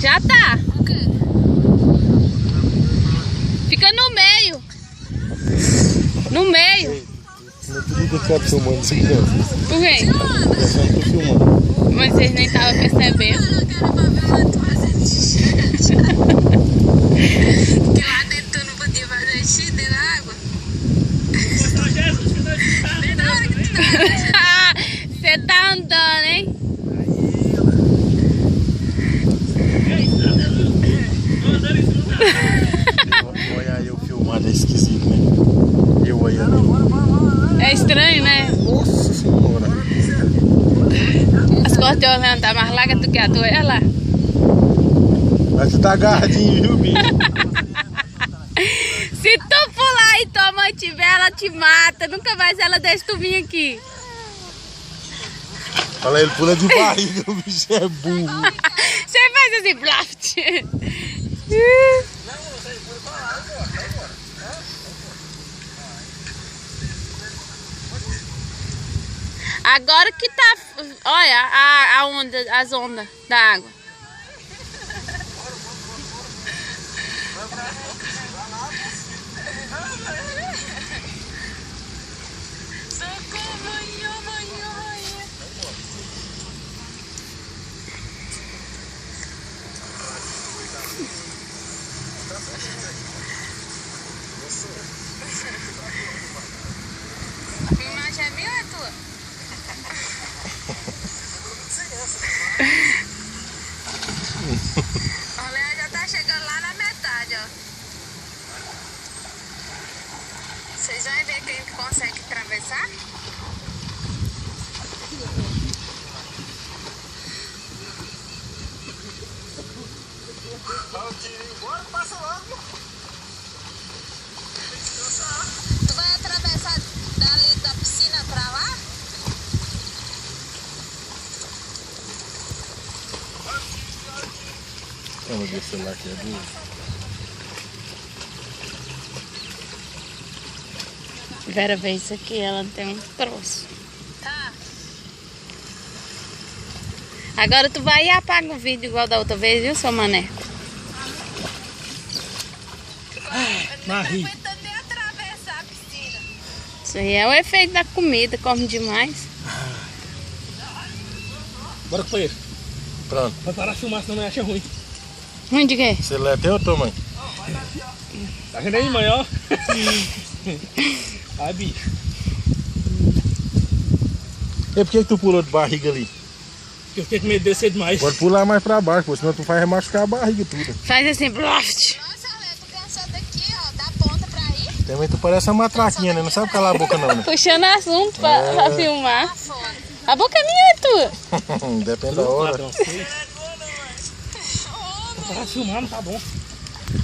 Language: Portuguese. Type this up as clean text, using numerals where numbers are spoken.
Já tá. O quê? Fica no meio. No meio. Não podia ficar filmando isso aqui não. Por quê? Eu tô filmando. Mas vocês nem estavam percebendo. Que lá dentro tu não podia fazer xixi dentro da água. Bem na hora que tu tá. Você tá andando, hein? Olha aí eu filmado, é esquisito, né? Eu aí ali. É estranho, né? Nossa senhora. As costas de Orlando tá mais largas do que a tua. Olha lá. Mas tu tá agarradinho, viu, bicho? Se tu pular e tua mãe tiver, ela te mata. Nunca mais ela deixa tu vir aqui. Olha, ele pula de barriga, o bicho é burro. Você faz assim, blaft. Agora que tá, olha a onda, as ondas da água. Socorro, mãe. A filmagem é minha ou é tua? O Léo já tá chegando lá na metade, ó. Vocês vão ver quem consegue atravessar? Bora, passa logo. Tu vai atravessar dali da piscina pra lá? Vamos ver o celular aqui, é burro. Vera vê isso aqui, ela tem um troço. Tá. Agora tu vai e apaga o vídeo igual da outra vez, viu, seu mané? Não tá aguentando nem atravessar a piscina. Isso aí é o efeito da comida, come demais. Bora com ele. Pronto. Vai parar de filmar, senão não acha ruim. Ruim de quê? O celular é teu ou tua, mãe? Tá vendo aí, mãe, ó? Ai, bicho. E por que tu pulou de barriga ali? Eu fiquei com medo de descer demais. Pode pular mais pra baixo, pô, senão tu faz machucar a barriga tudo. Faz assim, blaft. Nossa, Léo, tu cansou daqui, ó, da ponta pra ir? Também tu parece uma matraquinha, né? Não sabe calar a boca não, né? Puxando assunto pra filmar. Tá fora. A boca é minha, é tua. Depende da hora. Ladrão, feio. Vai parar de filmar, não tá bom.